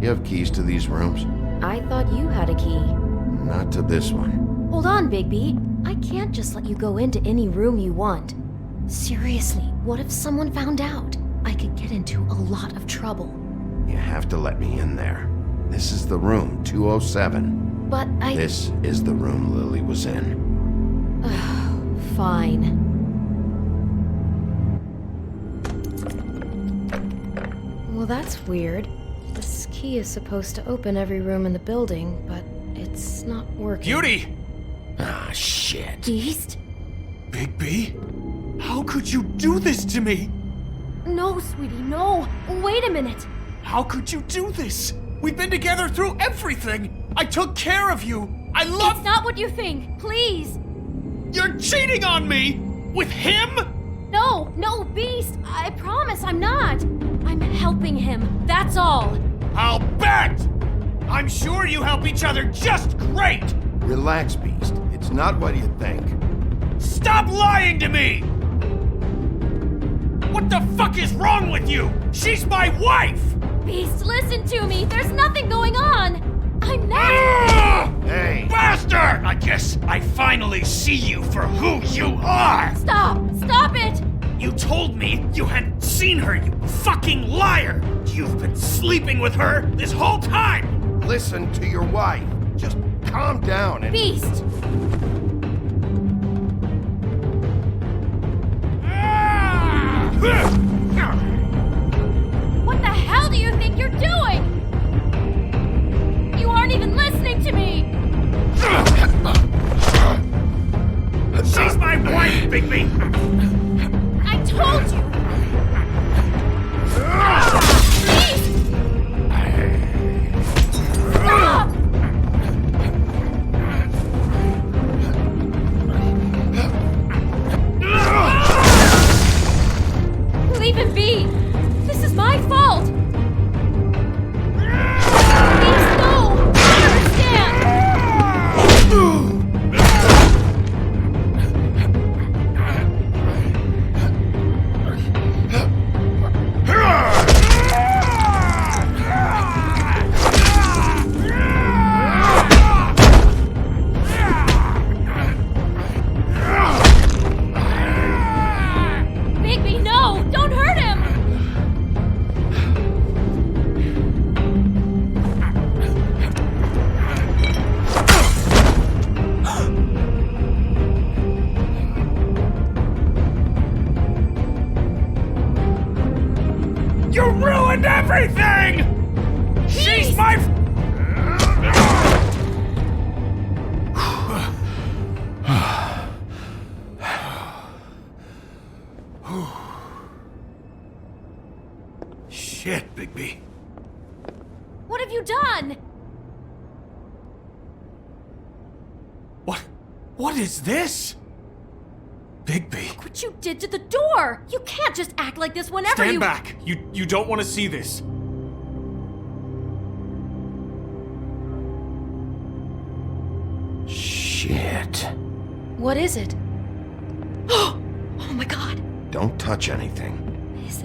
You have keys to these rooms? I thought you had a key. Not to this one. Hold on, Bigby. I can't just let you go into any room you want. Seriously, what if someone found out? I could get into a lot of trouble. You have to let me in there. This is the room, 207. But This is the room Lily was in. Fine. Well, that's weird. This key is supposed to open every room in the building, but it's not working. Beauty! Ah, shit. Beast? Bigby? How could you do this to me? No, sweetie, no. Wait a minute. How could you do this? We've been together through everything. I took care of you. I love... It's not what you think. Please. You're cheating on me! With him? No, Beast. I promise I'm not. I'm helping him. That's all. I'll bet! I'm sure you help each other just great! Relax, Beast. It's not what you think. Stop lying to me! What the fuck is wrong with you? She's my wife! Beast, listen to me. There's nothing going on. I'm not. Hey! Bastard! I guess I finally see you for who you are! Stop it. You told me you hadn't seen her, you fucking liar! You've been sleeping with her this whole time! Listen to your wife. Just calm down and... Beast. What the hell do you think you're doing? You aren't even listening to me. She's my wife, Bigby! I told you. Beast. Stop. Leave him be! This is my fault! Please, no! I understand! Bigby, no! Don't hurt him! You ruined everything! She's my... Shit, Bigby. What have you done? What is this? Bigby. What you did to the door! You can't just act like this whenever Stand you- back! You don't want to see this. Shit. What is it? Oh my god! Don't touch anything. Is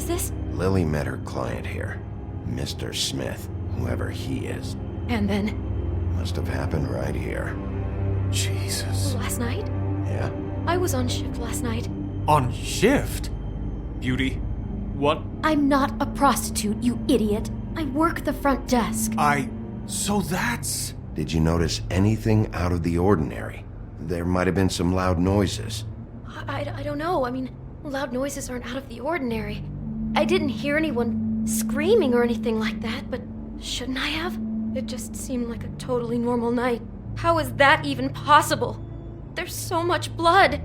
this? Lily met her client here. Mr. Smith, whoever he is. And then, Must have happened right here. Jesus. last night? Yeah? I was on shift last night. On shift? Beauty, what? I'm not a prostitute, you idiot. I work the front desk. So that's... Did you notice anything out of the ordinary? There might have been some loud noises. I don't know. I mean, loud noises aren't out of the ordinary. I didn't hear anyone screaming or anything like that, but shouldn't I have? It just seemed like a totally normal night. How is that even possible? There's so much blood.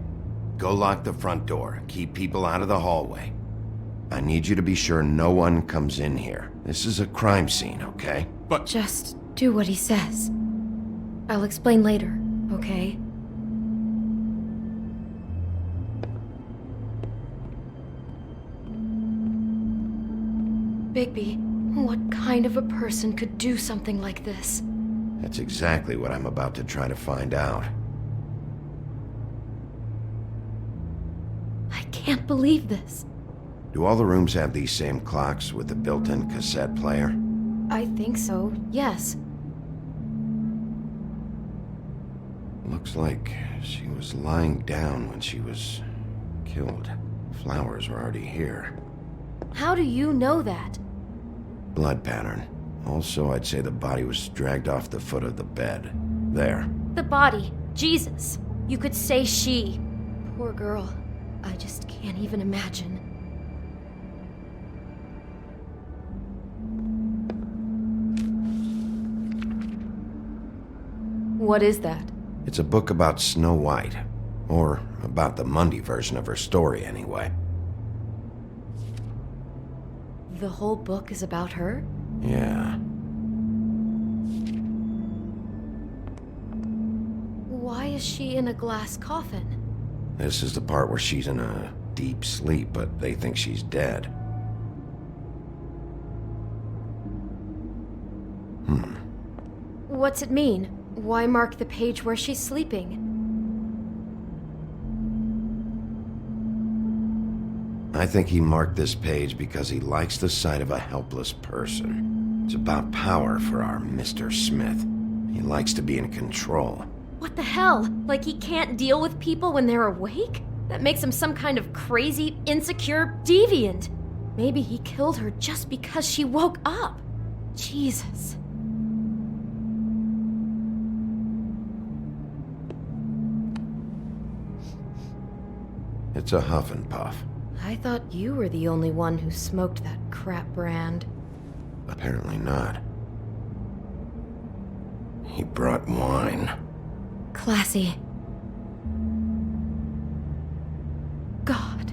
Go lock the front door. Keep people out of the hallway. I need you to be sure no one comes in here. This is a crime scene, okay? But Just do what he says. I'll explain later, okay? Bigby, what kind of a person could do something like this? That's exactly what I'm about to try to find out. I can't believe this. Do all the rooms have these same clocks with the built-in cassette player? I think so, yes. Looks like she was lying down when she was killed. Flowers were already here. How do you know that? Blood pattern. Also, I'd say the body was dragged off the foot of the bed. There. The body. Jesus. You could say she. Poor girl. I just can't even imagine. What is that? It's a book about Snow White. Or about the Mundy version of her story, anyway. The whole book is about her? Yeah. Why is she in a glass coffin? This is the part where she's in a deep sleep, but they think she's dead. What's it mean? Why mark the page where she's sleeping? I think he marked this page because he likes the sight of a helpless person. It's about power for our Mr. Smith. He likes to be in control. What the hell? Like he can't deal with people when they're awake? That makes him some kind of crazy, insecure deviant. Maybe he killed her just because she woke up. Jesus. It's a huff and puff. I thought you were the only one who smoked that crap brand. Apparently not. He brought wine. Classy. God.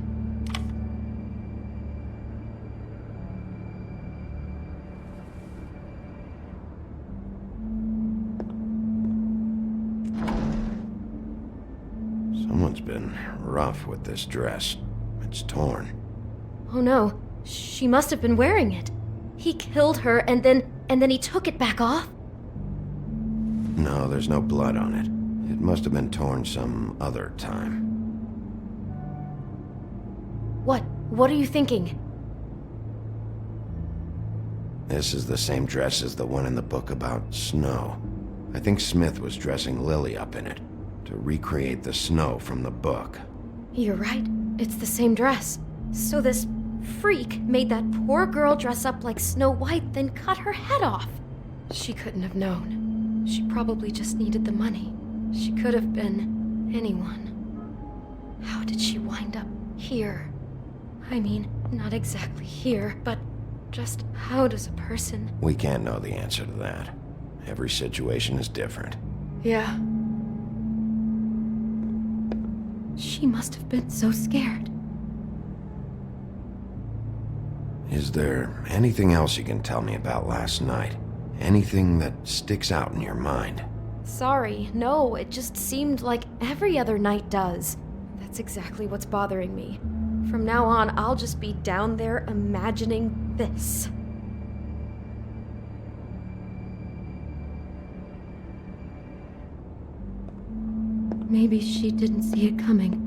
Someone's been rough with this dress. It's torn. Oh no, she must have been wearing it. He killed her and then he took it back off? No, there's no blood on it. It must have been torn some other time. What are you thinking? This is the same dress as the one in the book about snow. I think Smith was dressing Lily up in it to recreate the snow from the book. You're right. It's the same dress. So this freak made that poor girl dress up like Snow White, then cut her head off. She couldn't have known. She probably just needed the money. She could have been anyone. How did she wind up here? I mean, not exactly here, but just how does a person... We can't know the answer to that. Every situation is different. Yeah. She must have been so scared. Is there anything else you can tell me about last night? Anything that sticks out in your mind? Sorry, no, it just seemed like every other night does. That's exactly what's bothering me. From now on, I'll just be down there imagining this. Maybe she didn't see it coming.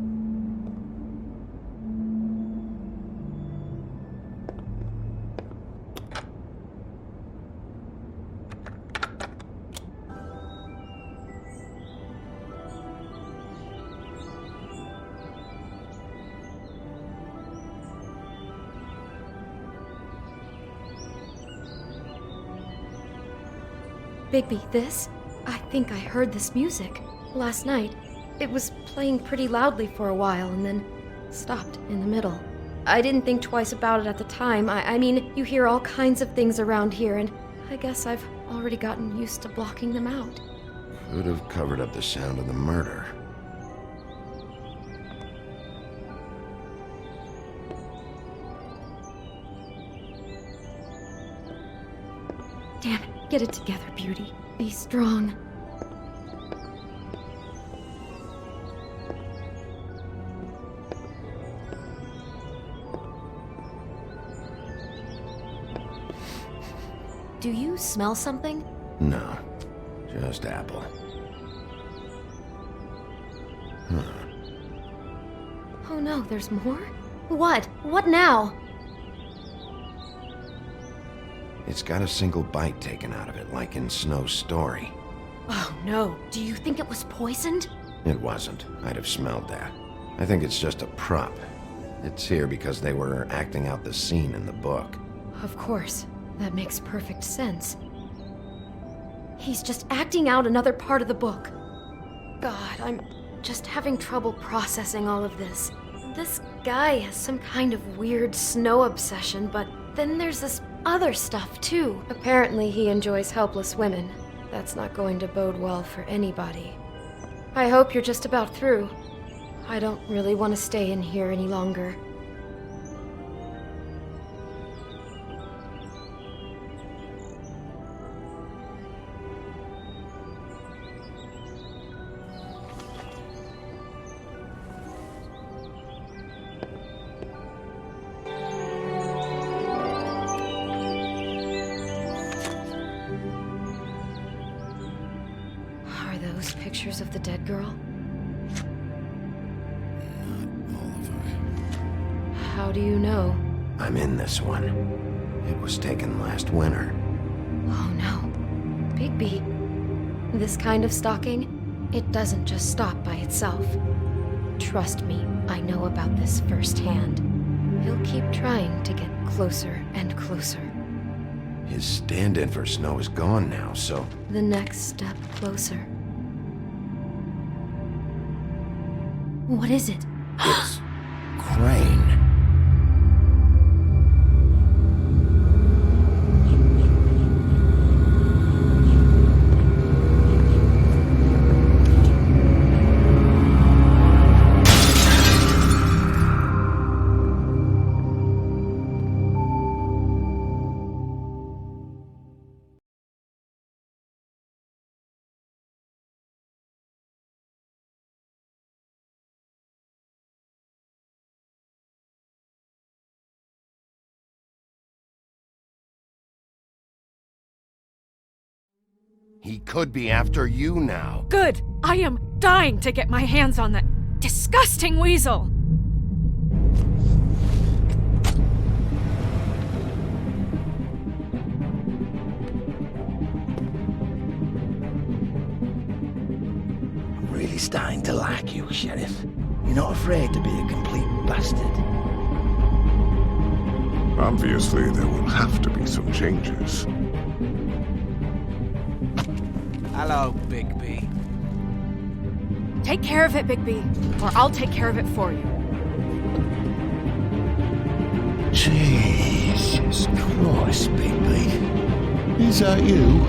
Bigby, this? I think I heard this music. Last night. It was playing pretty loudly for a while and then stopped in the middle. I didn't think twice about it at the time. I mean, you hear all kinds of things around here, and I guess I've already gotten used to blocking them out. Could have covered up the sound of the murder. Damn it, get it together, Beauty. Be strong. Do you smell something? No, just apple. Oh no, there's more? What? What now? It's got a single bite taken out of it, like in Snow's story. Oh no, do you think it was poisoned? It wasn't. I'd have smelled that. I think it's just a prop. It's here because they were acting out the scene in the book. Of course. That makes perfect sense. He's just acting out another part of the book. God, I'm just having trouble processing all of this. This guy has some kind of weird Snow obsession, but then there's this other stuff too. Apparently he enjoys helpless women. That's not going to bode well for anybody. I hope you're just about through. I don't really want to stay in here any longer. Are those pictures of the dead girl? Not all of them. How do you know? I'm in this one. It was taken last winter. Oh no. Bigby. This kind of stalking, it doesn't just stop by itself. Trust me, I know about this firsthand. He'll keep trying to get closer and closer. His stand-in for Snow is gone now, so... The next step closer. What is it? It's... Crane. He could be after you now. Good! I am dying to get my hands on that disgusting weasel! I'm really starting to like you, Sheriff. You're not afraid to be a complete bastard. Obviously, there will have to be some changes. Hello, Bigby. Take care of it, Bigby, or I'll take care of it for you. Jesus Christ, Bigby. Is that you?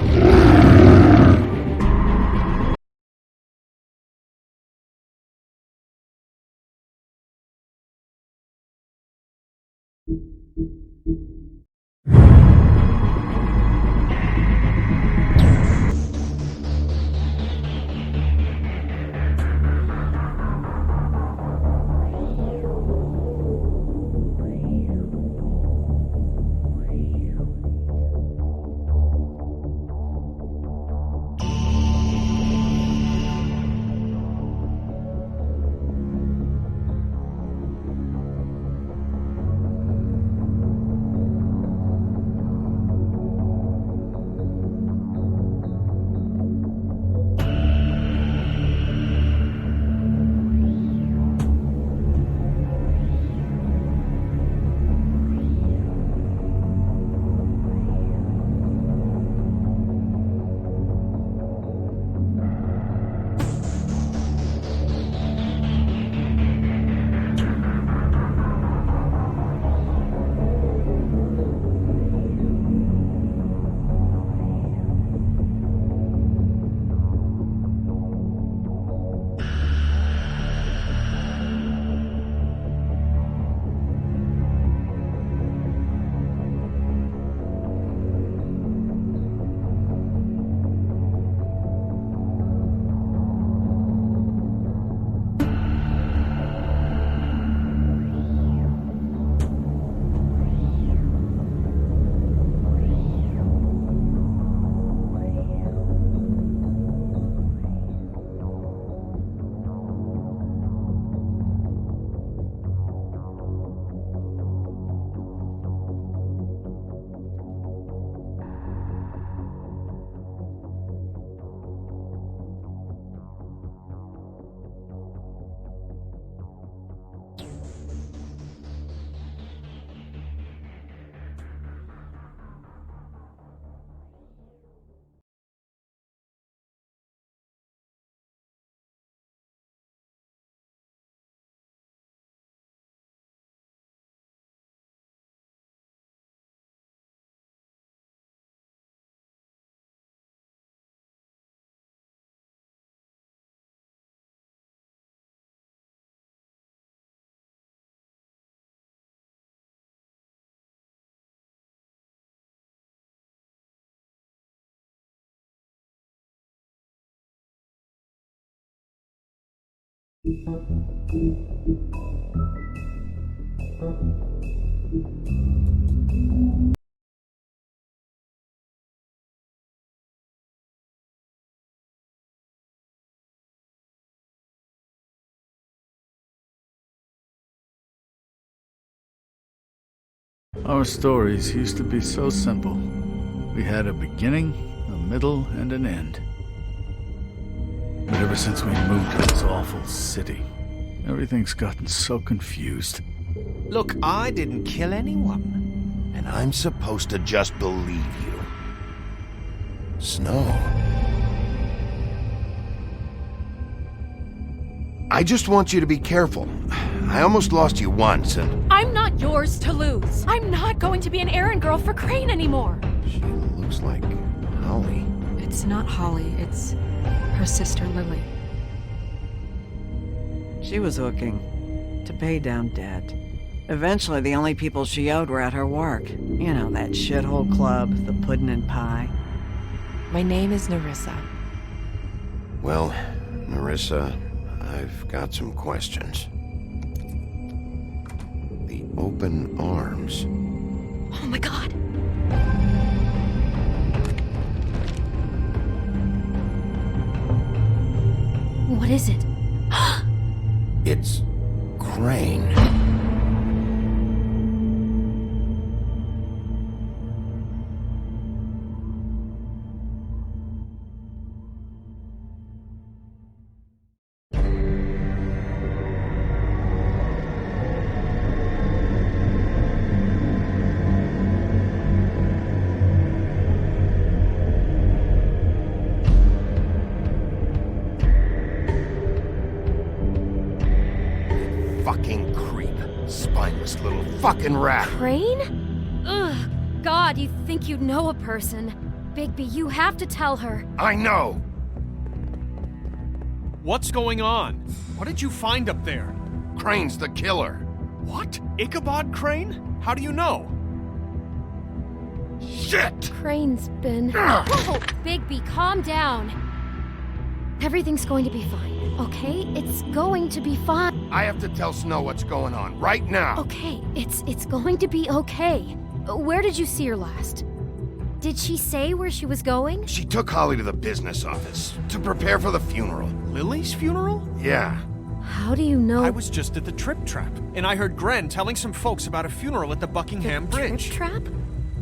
Our stories used to be so simple. We had a beginning, a middle, and an end. But ever since we moved to this awful city, everything's gotten so confused. Look, I didn't kill anyone. And I'm supposed to just believe you. Snow. I just want you to be careful. I almost lost you once, and... I'm not yours to lose. I'm not going to be an errand girl for Crane anymore. She looks like Holly. It's not Holly, it's her sister Lily. She was hooking to pay down debt. Eventually, the only people she owed were at her work. You know, that shithole club, the puddin' and pie. My name is Nerissa. Well, Nerissa, I've got some questions. The open arms. Oh my god. What is it? It's Crane. Fucking creep. Spineless little fucking rat. Crane? Ugh. God, you think you know a person. Bigby, you have to tell her. I know. What's going on? What did you find up there? Crane's the killer. What? Ichabod Crane? How do you know? Shit! Crane's been... Whoa! Bigby, calm down. Everything's going to be fine, okay? It's going to be fine. I have to tell Snow what's going on right now. Okay, it's going to be okay. Where did you see her last? Did she say where she was going? She took Holly to the business office to prepare for the funeral. Lily's funeral? Yeah. How do you know? I was just at the Trip Trap, and I heard Gren telling some folks about a funeral at the Buckingham Bridge. Trip Trap?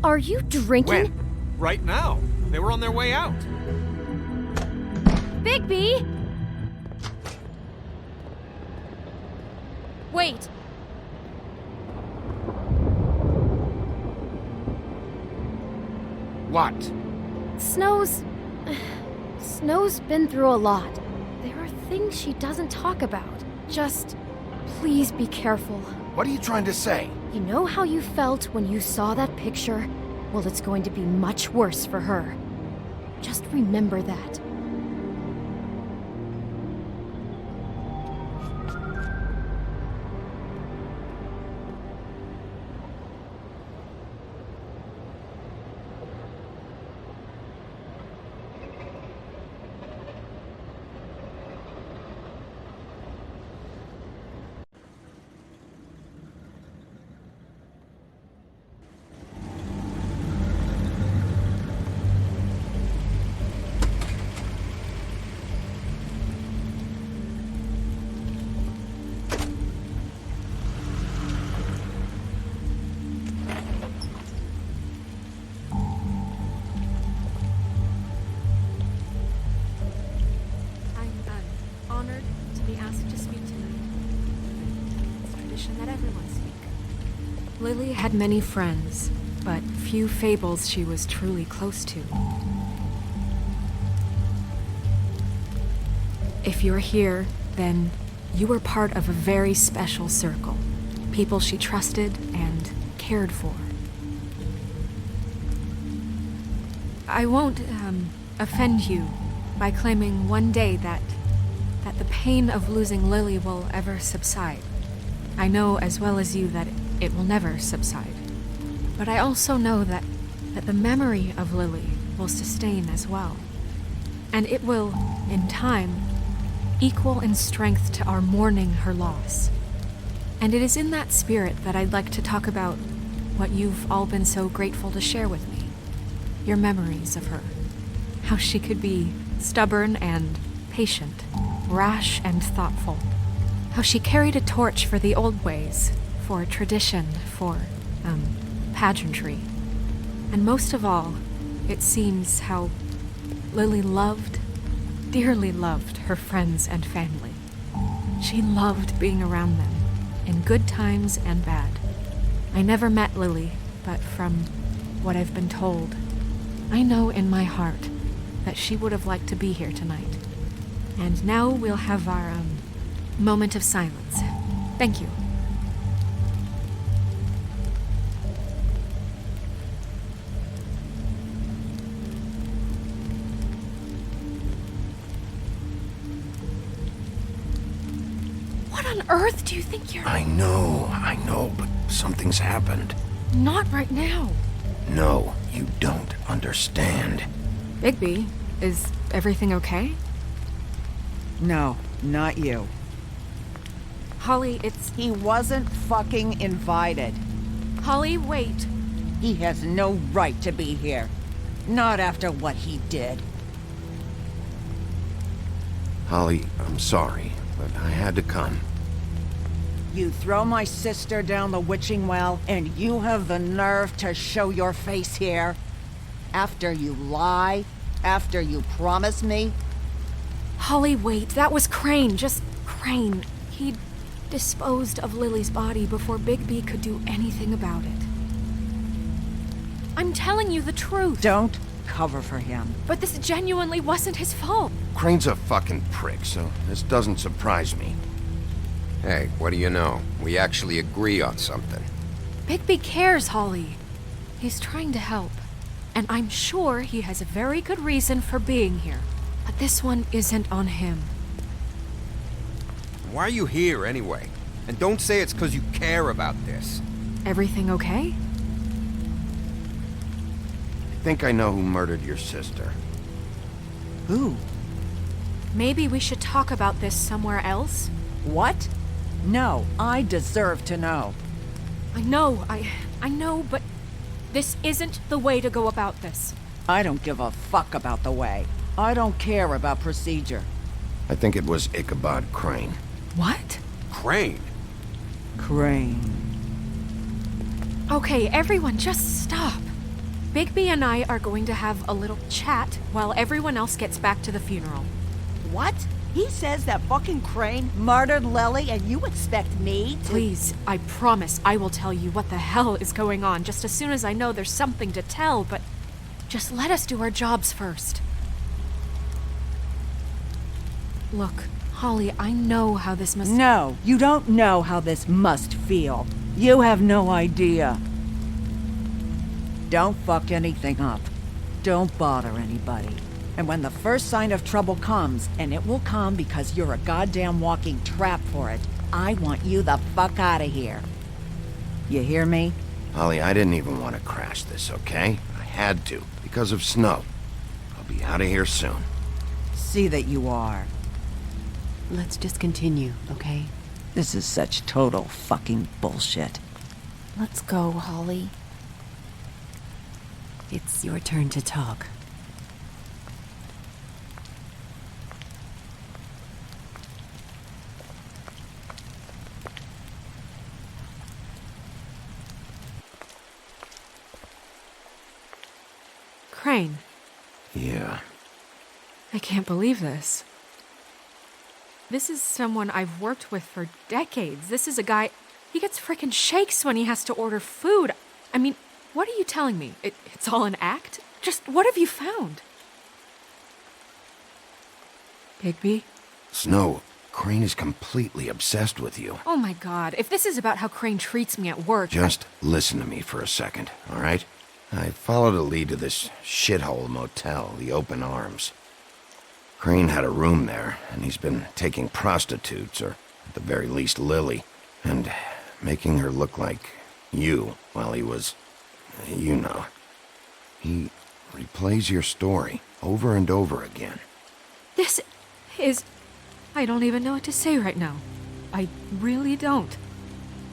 Are you drinking? When? Right now. They were on their way out. Bigby! Wait. What? Snow's been through a lot. There are things she doesn't talk about. Just, please be careful. What are you trying to say? You know how you felt when you saw that picture? Well, it's going to be much worse for her. Just remember that. Honored to be asked to speak tonight. It's tradition that everyone speak. Lily had many friends, but few fables she was truly close to. If you're here, then you were part of a very special circle. People she trusted and cared for. I won't offend you by claiming one day that the pain of losing Lily will ever subside. I know as well as you that it will never subside. But I also know that the memory of Lily will sustain as well. And it will, in time, equal in strength to our mourning her loss. And it is in that spirit that I'd like to talk about what you've all been so grateful to share with me. Your memories of her. How she could be stubborn and patient, rash and thoughtful. How she carried a torch for the old ways, for tradition, for, pageantry. And most of all, it seems how Lily loved, dearly loved her friends and family. She loved being around them, in good times and bad. I never met Lily, but from what I've been told, I know in my heart that she would have liked to be here tonight. And now we'll have our, moment of silence. Thank you. What on earth do you think you're... I know, but something's happened. Not right now. No, you don't understand. Bigby, is everything okay? No, not you. Holly, it's... He wasn't fucking invited. Holly, wait. He has no right to be here. Not after what he did. Holly, I'm sorry, but I had to come. You throw my sister down the witching well, and you have the nerve to show your face here? After you lie? After you promise me? Holly, wait. That was Crane. Just Crane. He disposed of Lily's body before Bigby could do anything about it. I'm telling you the truth. Don't cover for him. But this genuinely wasn't his fault. Crane's a fucking prick, so this doesn't surprise me. Hey, what do you know? We actually agree on something. Bigby cares, Holly. He's trying to help. And I'm sure he has a very good reason for being here. But this one isn't on him. Why are you here, anyway? And don't say it's because you care about this. Everything okay? I think I know who murdered your sister. Who? Maybe we should talk about this somewhere else? What? No, I deserve to know. I know, but this isn't the way to go about this. I don't give a fuck about the way. I don't care about procedure. I think it was Ichabod Crane. What? Crane? Crane. Okay, everyone, just stop. Bigby and I are going to have a little chat while everyone else gets back to the funeral. What? He says that fucking Crane murdered Lily and you expect me to— Please, I promise I will tell you what the hell is going on just as soon as I know there's something to tell, but just let us do our jobs first. Look, Holly, I know how this must— No, you don't know how this must feel. You have no idea. Don't fuck anything up. Don't bother anybody. And when the first sign of trouble comes, and it will come because you're a goddamn walking trap for it, I want you the fuck out of here. You hear me? Holly, I didn't even want to crash this, okay? I had to, because of snow. I'll be out of here soon. See that you are. Let's just continue, okay? This is such total fucking bullshit. Let's go, Holly. It's your turn to talk. Crane. Yeah. I can't believe this. This is someone I've worked with for decades. This is a guy... He gets frickin' shakes when he has to order food. I mean, what are you telling me? It's all an act? Just what have you found? Bigby? Snow, Crane is completely obsessed with you. Oh my god, if this is about how Crane treats me at work... Just listen to me for a second, all right? I followed a lead to this shithole motel, the Open Arms. Crane had a room there, and he's been taking prostitutes, or at the very least Lily, and making her look like you while he was, you know. He replays your story over and over again. This is... I don't even know what to say right now. I really don't.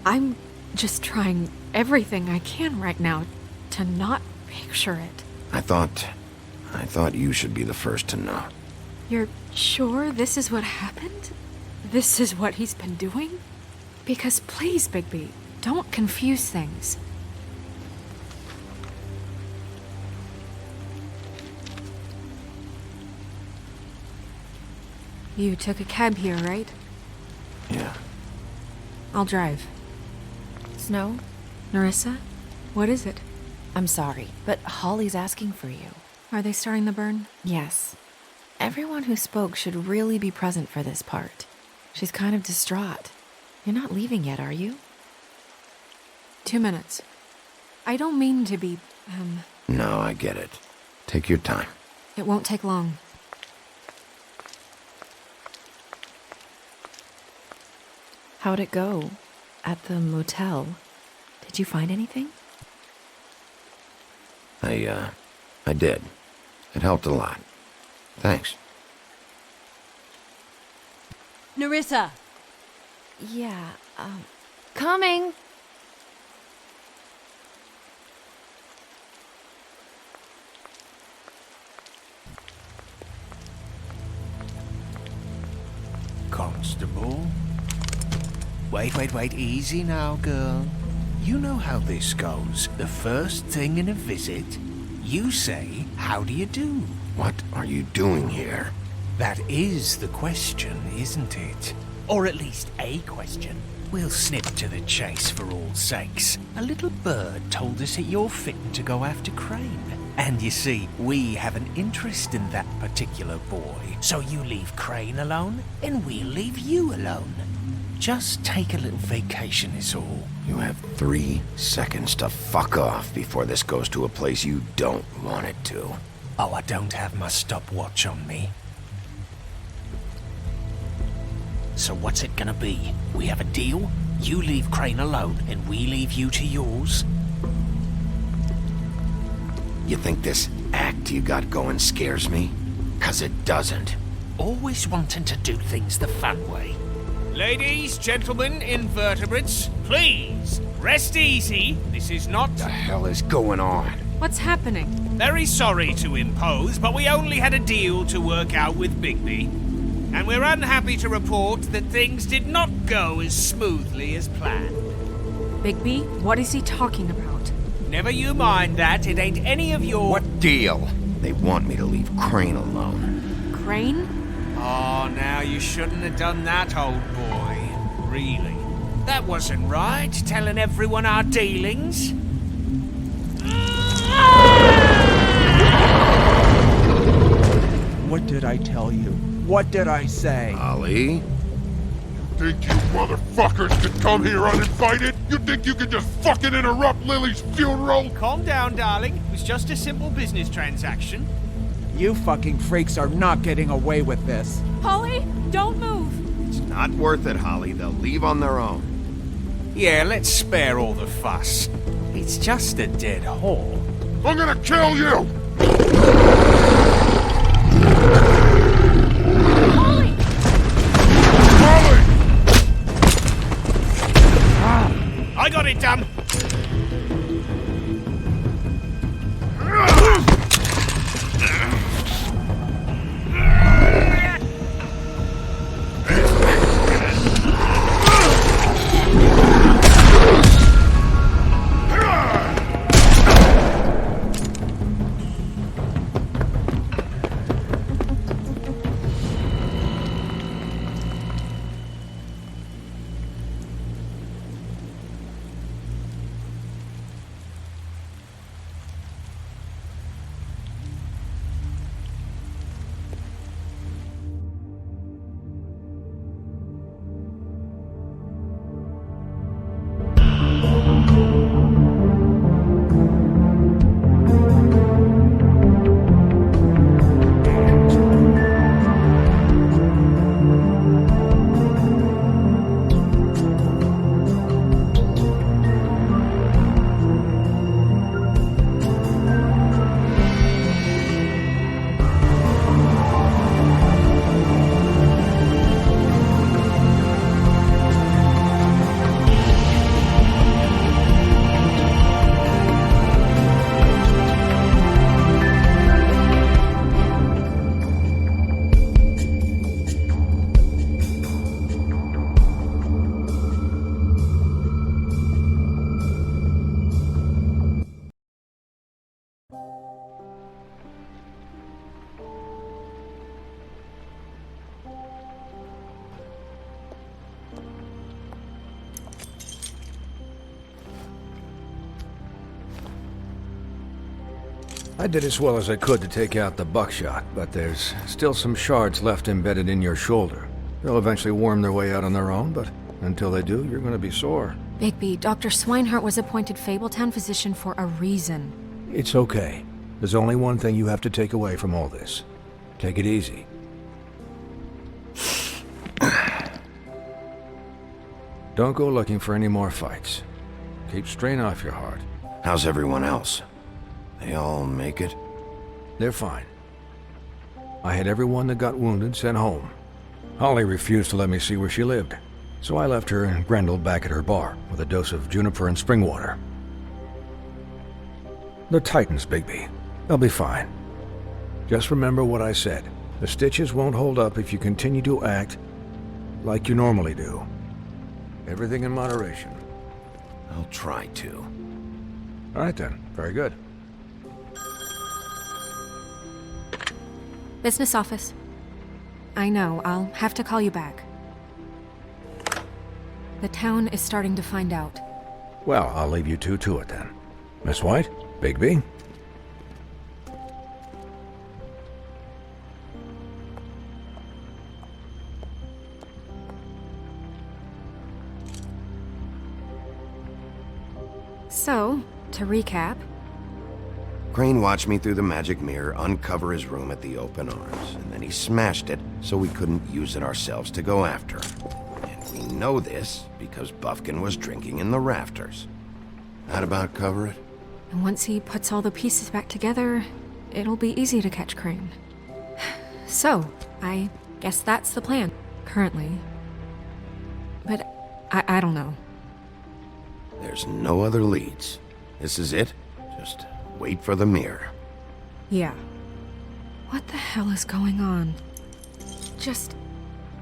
I'm just trying everything I can right now to not picture it. I thought you should be the first to know. You're sure this is what happened? This is what he's been doing? Because please, Bigby, don't confuse things. You took a cab here, right? Yeah. I'll drive. Snow? Nerissa? What is it? I'm sorry, but Holly's asking for you. Are they starting the burn? Yes. Everyone who spoke should really be present for this part. She's kind of distraught. You're not leaving yet, are you? 2 minutes. I don't mean to be, No, I get it. Take your time. It won't take long. How'd it go? At the motel? Did you find anything? I did. It helped a lot. Thanks. Nerissa! Yeah, coming! Constable? Wait, easy now, girl. You know how this goes. The first thing in a visit, you say, how do you do? What are you doing here? That is the question, isn't it? Or at least a question. We'll snip to the chase for all sakes. A little bird told us that you're fitting to go after Crane. And you see, we have an interest in that particular boy. So you leave Crane alone, and we'll leave you alone. Just take a little vacation is all. You have 3 seconds to fuck off before this goes to a place you don't want it to. Oh, I don't have my stopwatch on me. So what's it gonna be? We have a deal? You leave Crane alone, and we leave you to yours? You think this act you got going scares me? 'Cause it doesn't. Always wanting to do things the fun way. Ladies, gentlemen, invertebrates, please, rest easy. This is not... What the hell is going on? What's happening? Very sorry to impose, but we only had a deal to work out with Bigby. And we're unhappy to report that things did not go as smoothly as planned. Bigby, what is he talking about? Never you mind that, it ain't any of your... What deal? They want me to leave Crane alone. Crane? Oh, now you shouldn't have done that, old boy. Really. That wasn't right, telling everyone our dealings. What did I tell you? What did I say? Holly? Think you motherfuckers could come here uninvited? You think you can just fucking interrupt Lily's funeral? Calm down, darling. It was just a simple business transaction. You fucking freaks are not getting away with this. Holly, don't move! It's not worth it, Holly. They'll leave on their own. Yeah, let's spare all the fuss. It's just a dead hole. I'm gonna kill you! Holly! Holly! I got it done. I did as well as I could to take out the buckshot, but there's still some shards left embedded in your shoulder. They'll eventually worm their way out on their own, but until they do, you're gonna be sore. Bigby, Dr. Swinehart was appointed Fabletown physician for a reason. It's okay. There's only one thing you have to take away from all this. Take it easy. Don't go looking for any more fights. Keep strain off your heart. How's everyone else? They all make it? They're fine. I had everyone that got wounded sent home. Holly refused to let me see where she lived, so I left her and Grendel back at her bar with a dose of juniper and spring water. They're Titans, Bigby. They'll be fine. Just remember what I said. The stitches won't hold up if you continue to act like you normally do. Everything in moderation. I'll try to. All right then. Very good. Business office. I know, I'll have to call you back. The town is starting to find out. Well, I'll leave you two to it then. Miss White, Bigby. So, to recap... Crane watched me through the magic mirror uncover his room at the open arms, and then he smashed it so we couldn't use it ourselves to go after him. And we know this because Buffkin was drinking in the rafters. That about cover it? And once he puts all the pieces back together, it'll be easy to catch Crane. So, I guess that's the plan, currently. But I don't know. There's no other leads. This is it. Just wait for the mirror. Yeah. What the hell is going on?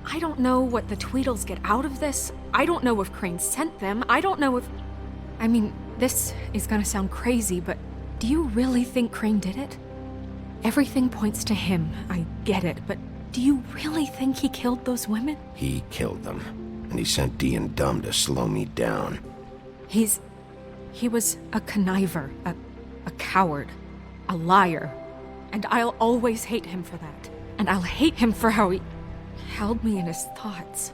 I don't know what the Tweedles get out of this. I don't know if Crane sent them. I don't know if... I mean, this is gonna sound crazy, but do you really think Crane did it? Everything points to him. I get it, but do you really think he killed those women? He killed them, and he sent Dee and Dum to slow me down. He was a conniver, a coward, a liar, and I'll always hate him for that. And I'll hate him for how he held me in his thoughts.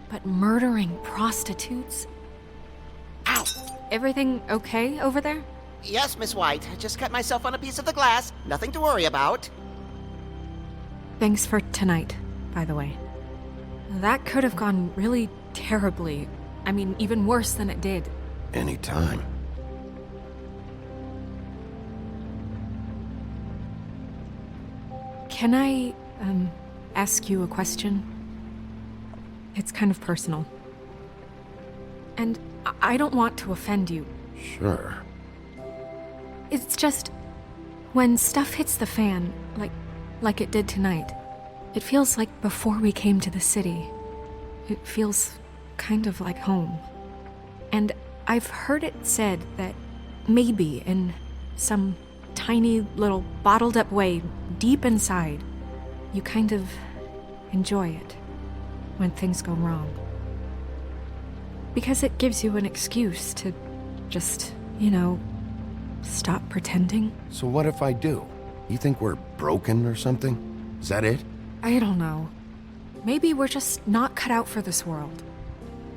But murdering prostitutes? Ow! Everything okay over there? Yes, Miss White. I just cut myself on a piece of the glass. Nothing to worry about. Thanks for tonight, by the way. That could have gone really terribly. I mean, even worse than it did. Anytime. Can I, ask you a question? It's kind of personal. And I don't want to offend you. Sure. It's just... when stuff hits the fan, like it did tonight, it feels like before we came to the city. It feels kind of like home. And I've heard it said that maybe in some tiny little bottled up way deep inside, you kind of enjoy it when things go wrong. Because it gives you an excuse to just, stop pretending. So what if I do? You think we're broken or something? Is that it? I don't know. Maybe we're just not cut out for this world.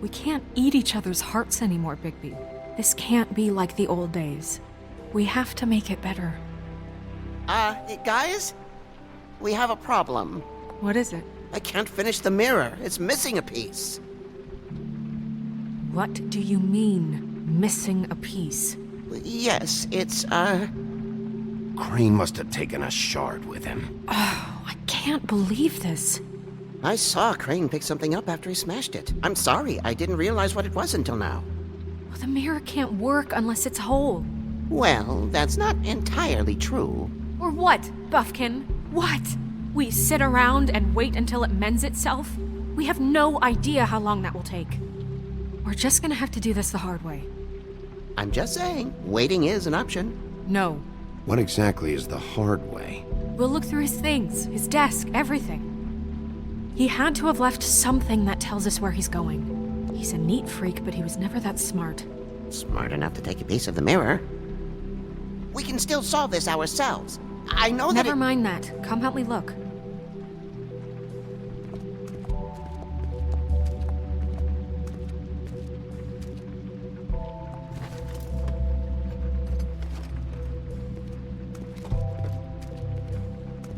We can't eat each other's hearts anymore, Bigby. This can't be like the old days. We have to make it better. Guys? We have a problem. What is it? I can't finish the mirror. It's missing a piece. What do you mean, missing a piece? Yes, it's, Crane must have taken a shard with him. Oh, I can't believe this. I saw Crane pick something up after he smashed it. I'm sorry, I didn't realize what it was until now. Well, the mirror can't work unless it's whole. Well, that's not entirely true. Or what, Buffkin? What? We sit around and wait until it mends itself? We have no idea how long that will take. We're just gonna have to do this the hard way. I'm just saying, waiting is an option. No. What exactly is the hard way? We'll look through his things, his desk, everything. He had to have left something that tells us where he's going. He's a neat freak, but he was never that smart. Smart enough to take a piece of the mirror. We can still solve this ourselves. I know that Never mind that. Come help me look.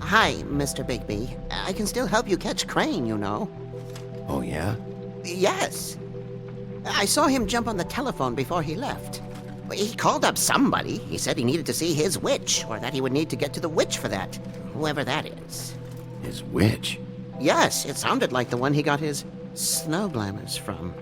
Hi, Mr. Bigby. I can still help you catch Crane, you know. Oh, yeah? Yes. I saw him jump on the telephone before he left. He called up somebody. He said he needed to see his witch, or that he would need to get to the witch for that. Whoever that is. His witch? Yes, it sounded like the one he got his snow glamours from.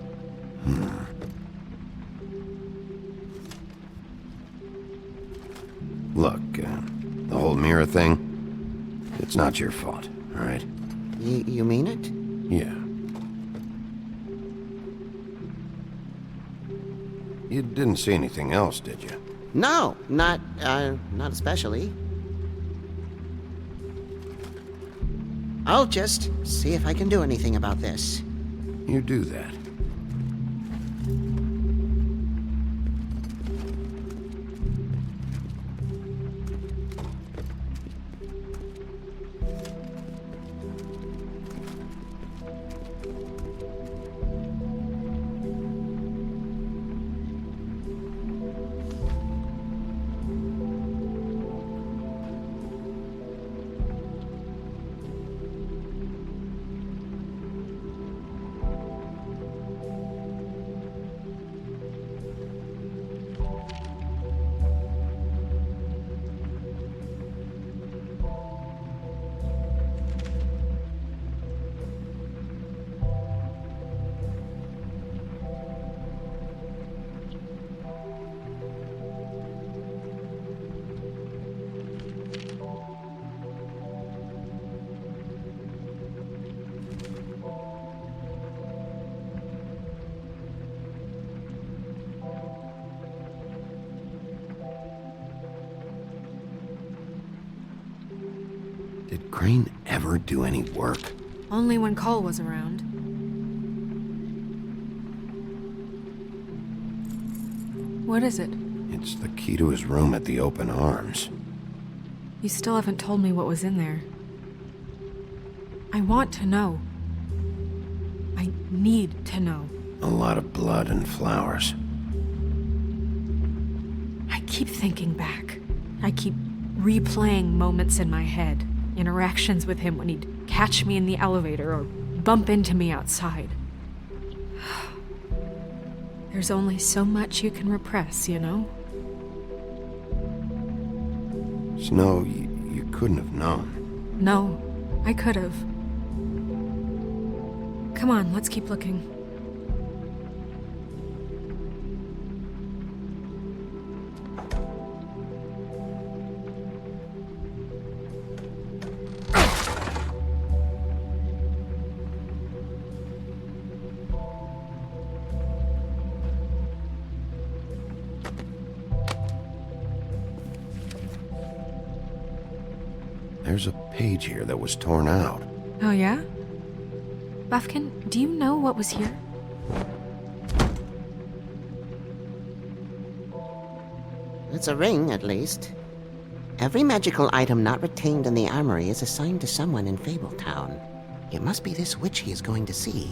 Look, the whole mirror thing, it's not your fault, all right? You mean it? Yeah. You didn't see anything else, did you? No, not especially. I'll just see if I can do anything about this. You do that. Did Crane ever do any work? Only when Cole was around. What is it? It's the key to his room at the Open Arms. You still haven't told me what was in there. I want to know. I need to know. A lot of blood and flowers. I keep thinking back. I keep replaying moments in my head. Interactions with him when he'd catch me in the elevator or bump into me outside. There's only so much you can repress, you know? Snow, you couldn't have known. No, I could have. Come on, let's keep looking. There's a page here that was torn out. Oh, yeah? Buffkin, do you know what was here? It's a ring, at least. Every magical item not retained in the armory is assigned to someone in Fabletown. It must be this witch he is going to see.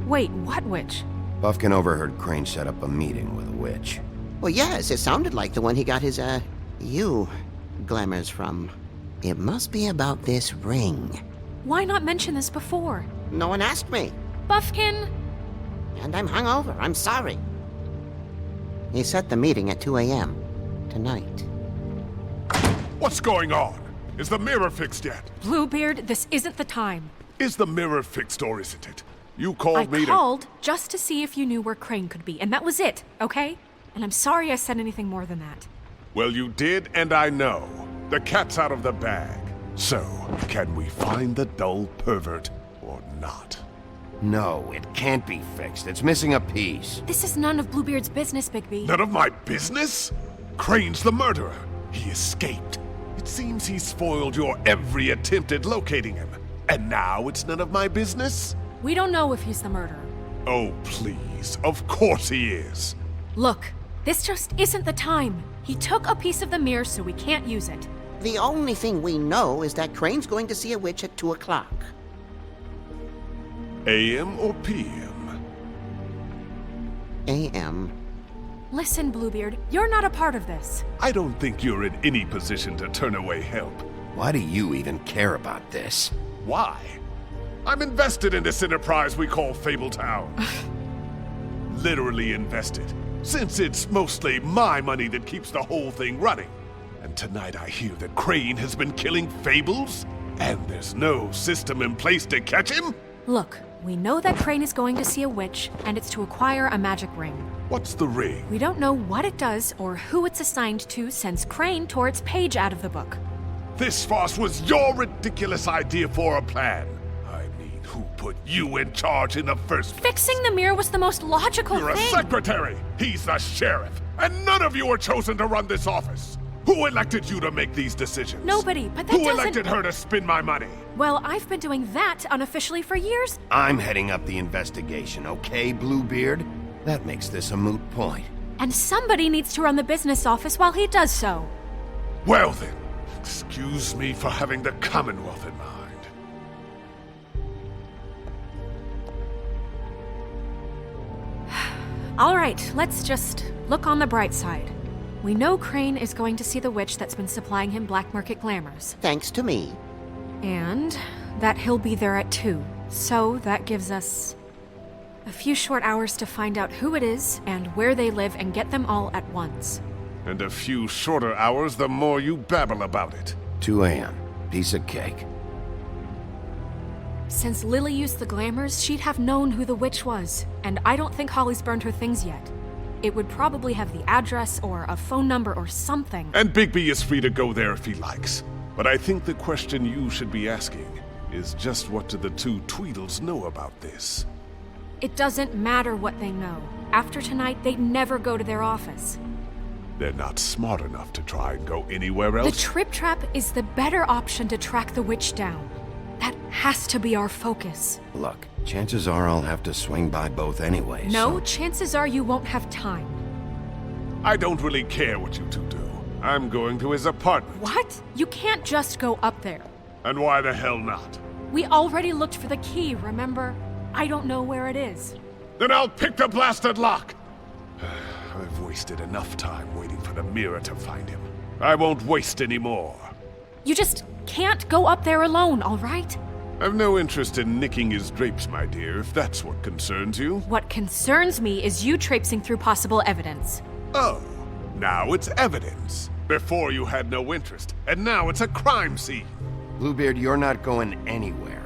Wait, what witch? Buffkin overheard Crane set up a meeting with a witch. Well, yes, it sounded like the one he got his, glamours from. It must be about this ring. Why not mention this before? No one asked me. Buffkin! And I'm hungover. I'm sorry. He set the meeting at 2 a.m. tonight. What's going on? Is the mirror fixed yet? Bluebeard, this isn't the time. Is the mirror fixed or isn't it? You called me I called just to see if you knew where Crane could be, and that was it, okay? And I'm sorry I said anything more than that. Well, you did, and I know. The cat's out of the bag. So, can we find the dull pervert or not? No, it can't be fixed. It's missing a piece. This is none of Bluebeard's business, Bigby. None of my business? Crane's the murderer. He escaped. It seems he spoiled your every attempt at locating him. And now it's none of my business? We don't know if he's the murderer. Oh, please. Of course he is. Look, this just isn't the time. He took a piece of the mirror, so we can't use it. The only thing we know is that Crane's going to see a witch at 2 o'clock. AM or PM? AM. Listen, Bluebeard, you're not a part of this. I don't think you're in any position to turn away help. Why do you even care about this? Why? I'm invested in this enterprise we call Fabletown. Literally invested, since it's mostly my money that keeps the whole thing running. And tonight I hear that Crane has been killing Fables, and there's no system in place to catch him? Look, we know that Crane is going to see a witch, and it's to acquire a magic ring. What's the ring? We don't know what it does or who it's assigned to since Crane tore its page out of the book. This farce was your ridiculous idea for a plan. I mean, who put you in charge in the first place? Fixing the mirror was the most logical You're thing. a secretary! He's the sheriff! And none of you were chosen to run this office! Who elected you to make these decisions? Nobody, but that Who doesn't... elected her to spend my money? Well, I've been doing that unofficially for years. I'm heading up the investigation, okay, Bluebeard? That makes this a moot point. And somebody needs to run the business office while he does so. Well then, excuse me for having the Commonwealth in mind. All right, let's just look on the bright side. We know Crane is going to see the witch that's been supplying him black market glamours. Thanks to me. And that he'll be there at 2. So that gives us a few short hours to find out who it is and where they live and get them all at once. And a few shorter hours the more you babble about it. 2 a.m. Piece of cake. Since Lily used the glamours, she'd have known who the witch was. And I don't think Holly's burned her things yet. It would probably have the address or a phone number or something. And Bigby is free to go there if he likes. But I think the question you should be asking is just what do the 2 Tweedles know about this? It doesn't matter what they know. After tonight, they'd never go to their office. They're not smart enough to try and go anywhere else? The Trip Trap is the better option to track the witch down. That has to be our focus. Look, chances are I'll have to swing by both anyway, No, so... chances are you won't have time. I don't really care what you 2 do. I'm going to his apartment. What? You can't just go up there. And why the hell not? We already looked for the key, remember? I don't know where it is. Then I'll pick the blasted lock! I've wasted enough time waiting for the mirror to find him. I won't waste any more. You just can't go up there alone, all right? I've no interest in nicking his drapes, my dear, if that's what concerns you. What concerns me is you traipsing through possible evidence. Oh, now it's evidence. Before you had no interest, and now it's a crime scene. Bluebeard, you're not going anywhere.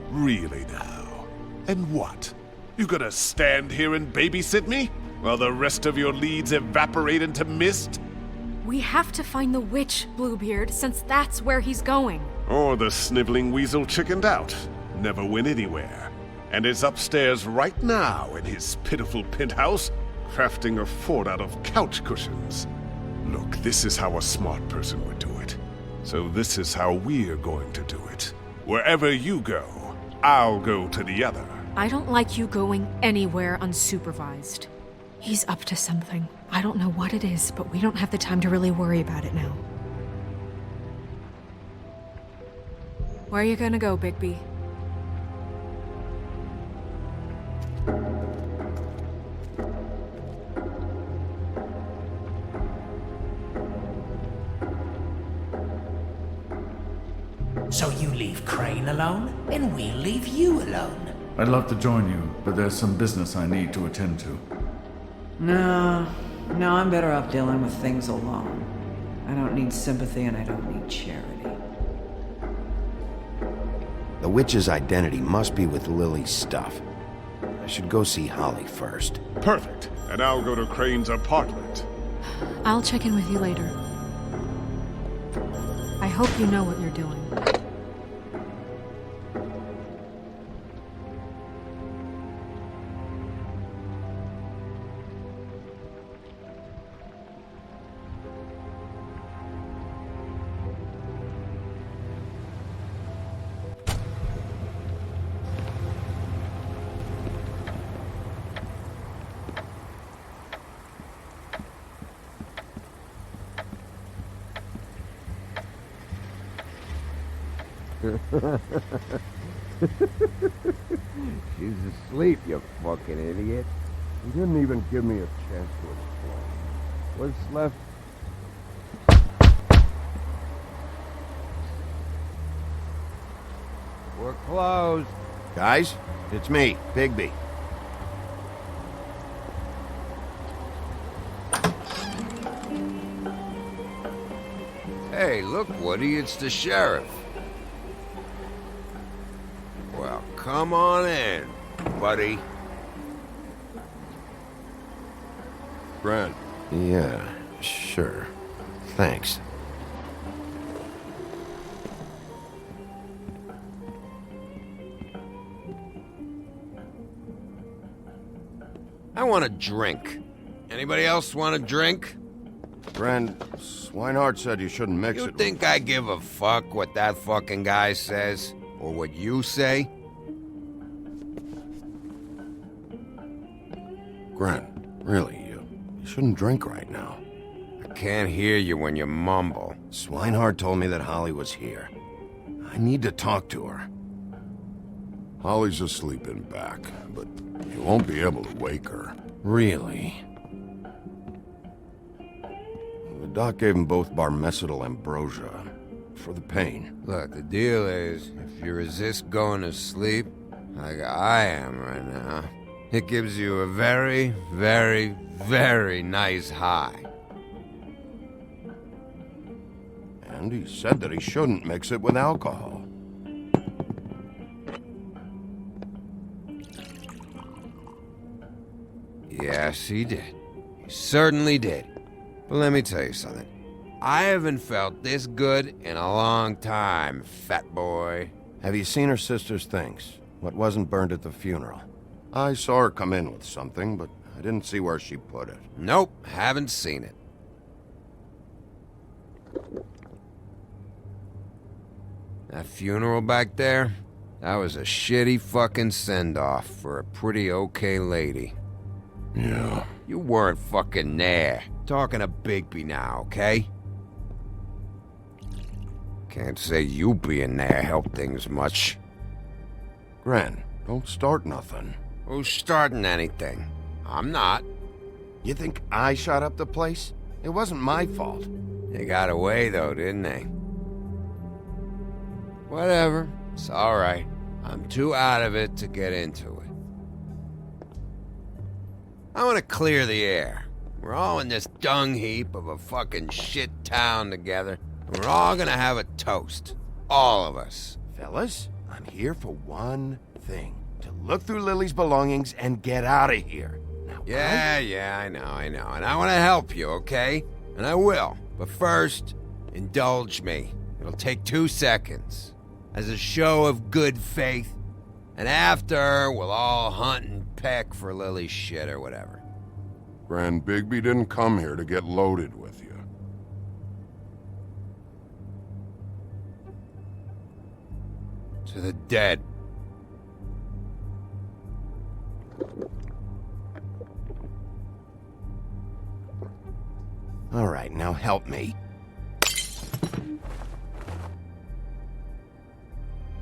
Really now? And what? You gonna stand here and babysit me? While the rest of your leads evaporate into mist? We have to find the witch, Bluebeard, since that's where he's going. Or the sniveling weasel chickened out. Never went anywhere. And is upstairs right now in his pitiful penthouse, crafting a fort out of couch cushions. Look, this is how a smart person would do it. So this is how we're going to do it. Wherever you go, I'll go to the other. I don't like you going anywhere unsupervised. He's up to something. I don't know what it is, but we don't have the time to really worry about it now. Where are you gonna go, Bigby? So you leave Crane alone, and we'll leave you alone. I'd love to join you, but there's some business I need to attend to. No, I'm better off dealing with things alone. I don't need sympathy and I don't need charity. The witch's identity must be with Lily's stuff. I should go see Holly first. Perfect. And I'll go to Crane's apartment. I'll check in with you later. I hope you know what you're doing. She's asleep, you fucking idiot. You didn't even give me a chance to explain. What's left? We're closed. Guys, it's me, Bigby. Hey, look, Woody, it's the sheriff. Well, come on in, buddy. Grant. Yeah, sure. Thanks. I want a drink. Anybody else want a drink? Brand, Swinehart said you shouldn't mix You it. think I give a fuck what that fucking guy says? Or what you say? Grant, really, you shouldn't drink right now. I can't hear you when you mumble. Swinehart told me that Holly was here. I need to talk to her. Holly's asleep in back, but you won't be able to wake her. Really? The doc gave them both Barmecidal ambrosia for the pain. Look, the deal is, if you resist going to sleep, like I am right now, it gives you a very, very, very nice high. And he said that he shouldn't mix it with alcohol. Yes, he did. He certainly did. But let me tell you something. I haven't felt this good in a long time, fat boy. Have you seen her sister's things? What wasn't burned at the funeral? I saw her come in with something, but I didn't see where she put it. Nope, haven't seen it. That funeral back there, that was a shitty fucking send-off for a pretty okay lady. Yeah. You weren't fucking there. Talking to Bigby now, okay? Can't say you being there helped things much. Gran, don't start nothing. Who's starting anything? I'm not. You think I shot up the place? It wasn't my fault. They got away though, didn't they? Whatever. It's alright. I'm too out of it to get into it. I want to clear the air. We're all in this dung heap of a fucking shit town together. And we're all gonna have a toast. All of us. Fellas, I'm here for one thing. To look through Lily's belongings and get out of here. Now, Yeah, I know. And I want to help you, okay? And I will. But first, indulge me. It'll take 2 seconds. As a show of good faith. And after, we'll all hunt and peck for Lily's shit or whatever. Gran, Bigby didn't come here to get loaded with you. To the dead. All right, now help me.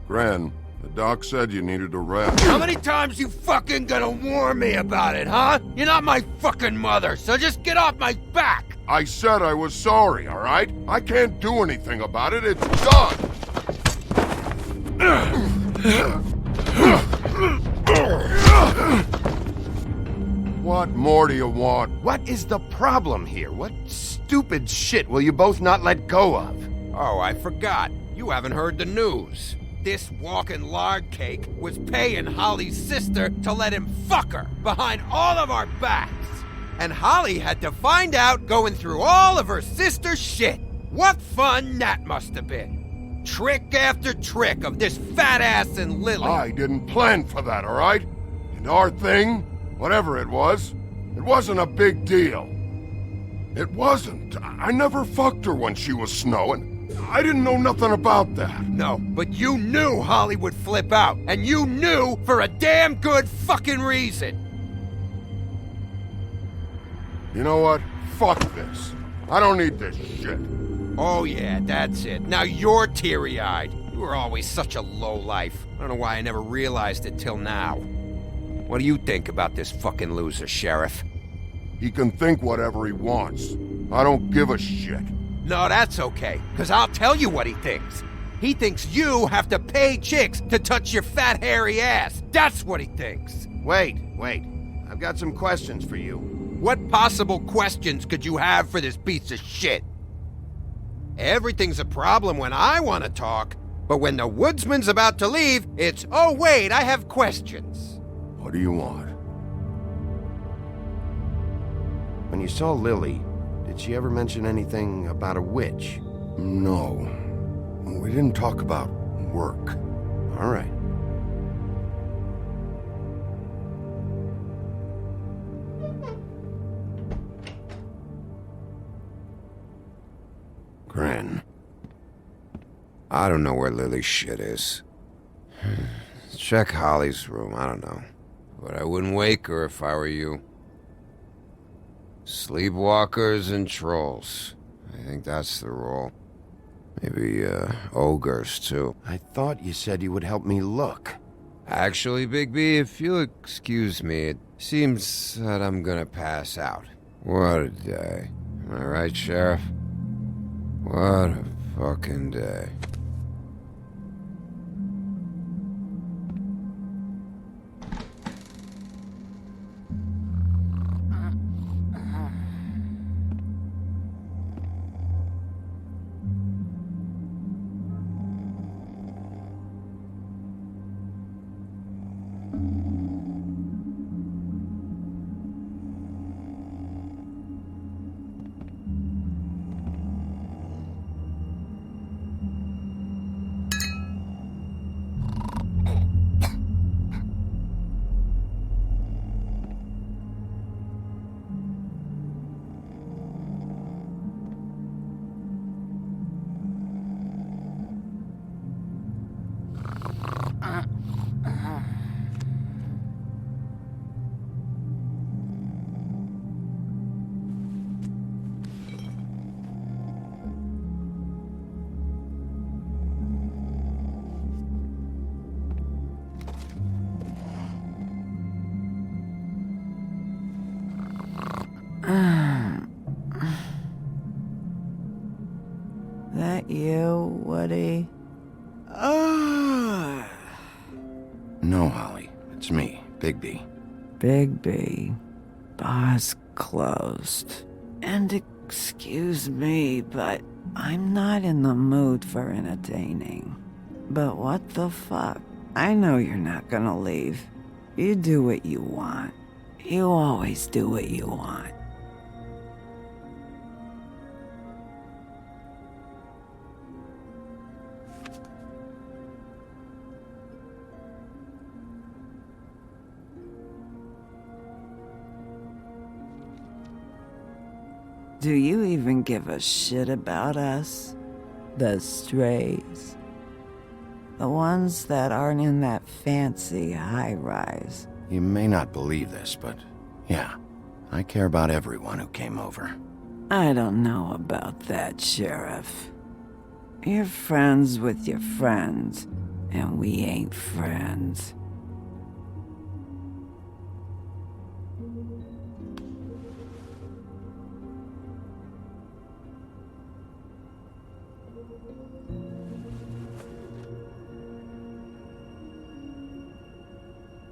Gran, the doc said you needed a rest. How many times you fucking gonna warn me about it, huh? You're not my fucking mother, so just get off my back! I said I was sorry, all right? I can't do anything about it. It's done! What more do you want? What is the problem here? What stupid shit will you both not let go of? Oh, I forgot. You haven't heard the news. This walking lard cake was paying Holly's sister to let him fuck her behind all of our backs. And Holly had to find out going through all of her sister's shit. What fun that must have been. Trick after trick of this fat ass and Lily. I didn't plan for that, all right? And our thing, whatever it wasn't a big deal. It wasn't. I never fucked her when she was snowing. I didn't know nothing about that. No, but you knew Holly would flip out. And you knew for a damn good fucking reason. You know what? Fuck this. I don't need this shit. Oh yeah, that's it. Now you're teary-eyed. You were always such a lowlife. I don't know why I never realized it till now. What do you think about this fucking loser, Sheriff? He can think whatever he wants. I don't give a shit. No, that's okay, because I'll tell you what he thinks. He thinks you have to pay chicks to touch your fat, hairy ass. That's what he thinks. Wait. I've got some questions for you. What possible questions could you have for this piece of shit? Everything's a problem when I want to talk, but when the woodsman's about to leave, it's, oh wait, I have questions. What do you want? When you saw Lily, did she ever mention anything about a witch? No. We didn't talk about work. All right. Gren. I don't know where Lily's shit is. Check Holly's room, I don't know. But I wouldn't wake her if I were you. Sleepwalkers and trolls. I think that's the rule. Maybe, ogres, too. I thought you said you would help me look. Actually, Bigby, if you'll excuse me, it seems that I'm gonna pass out. What a day. Am I right, Sheriff? What a fucking day. That you, Woody? No, Holly. It's me, Bigby. Bigby. Bar's closed. And excuse me, but I'm not in the mood for entertaining. But what the fuck? I know you're not gonna leave. You do what you want. You always do what you want. Do you even give a shit about us? The strays? The ones that aren't in that fancy high-rise. You may not believe this, but yeah, I care about everyone who came over. I don't know about that, Sheriff. You're friends with your friends, and we ain't friends.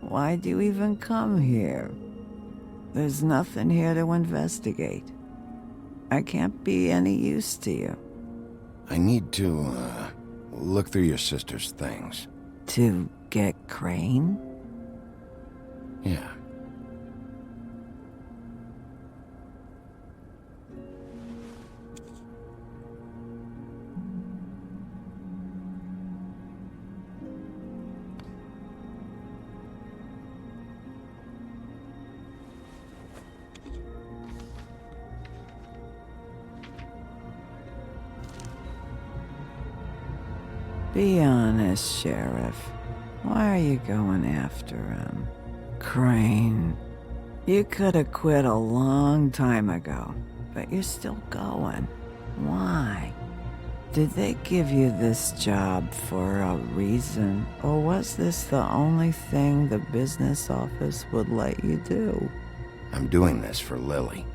Why'd you even come here? There's nothing here to investigate. I can't be any use to you. I need to, look through your sister's things. To get Crane? Yeah. Be honest, Sheriff. Why are you going after him? Crane. You could have quit a long time ago, but you're still going. Why? Did they give you this job for a reason, or was this the only thing the business office would let you do? I'm doing this for Lily.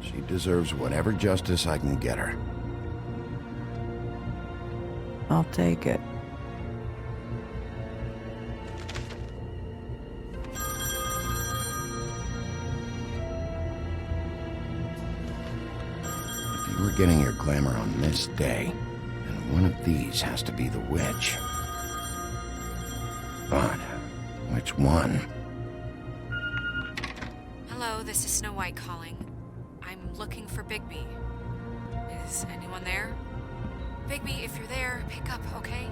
She deserves whatever justice I can get her. I'll take it. If you were getting your glamour on this day, then one of these has to be the witch. But which one? Hello, this is Snow White calling. I'm looking for Bigby. Is anyone there? Bigby, if you're there, pick up, okay?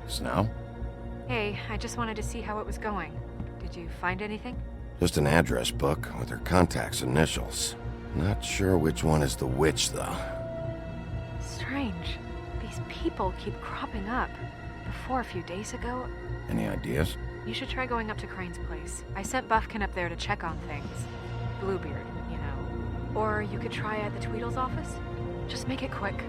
Snow? Hey, I just wanted to see how it was going. Did you find anything? Just an address book with her contact's initials. Not sure which one is the witch, though. Strange. These people keep cropping up. Before a few days ago... Any ideas? You should try going up to Crane's place. I sent Buffkin up there to check on things. Bluebeard, you know. Or you could try at the Tweedle's office. Just make it quick.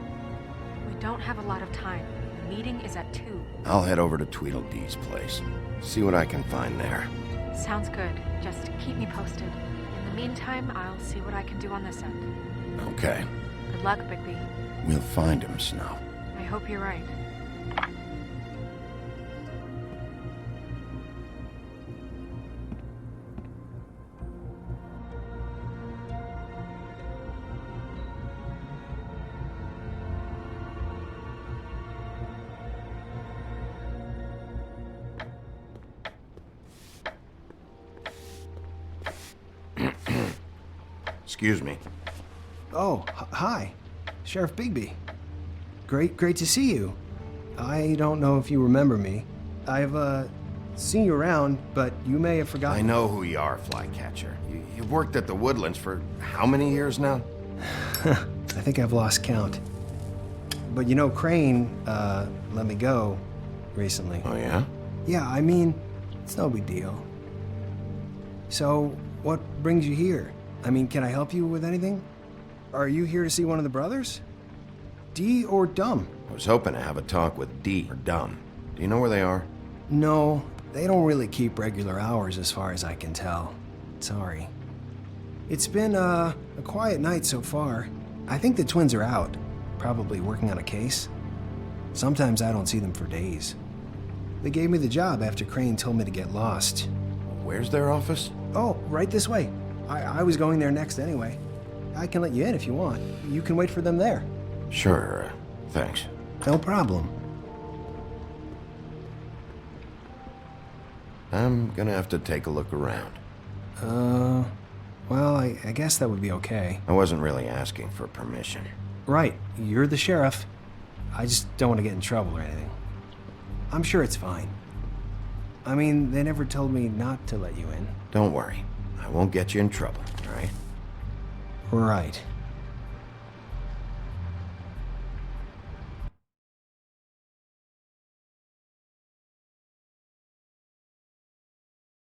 We don't have a lot of time. The meeting is at 2. I'll head over to Tweedledee's place. See what I can find there. Sounds good. Just keep me posted. In the meantime, I'll see what I can do on this end. Okay. Good luck, Bigby. We'll find him, Snow. I hope you're right. Excuse me. Oh, hi. Sheriff Bigby. Great to see you. I don't know if you remember me. I've, seen you around, but you may have forgotten. I know who you are, Flycatcher. You've worked at the Woodlands for how many years now? I think I've lost count. But you know, Crane, let me go recently. Oh, yeah? Yeah, I mean, it's no big deal. So, what brings you here? I mean, can I help you with anything? Are you here to see one of the brothers? D or Dumb? I was hoping to have a talk with D or Dumb. Do you know where they are? No, they don't really keep regular hours as far as I can tell. Sorry. It's been, a quiet night so far. I think the twins are out, probably working on a case. Sometimes I don't see them for days. They gave me the job after Crane told me to get lost. Where's their office? Oh, right this way. I was going there next anyway. I can let you in if you want. You can wait for them there. Sure, thanks. No problem. I'm gonna have to take a look around. Well, I guess that would be okay. I wasn't really asking for permission. Right, you're the sheriff. I just don't want to get in trouble or anything. I'm sure it's fine. I mean, they never told me not to let you in. Don't worry. I won't get you in trouble, all right? Right.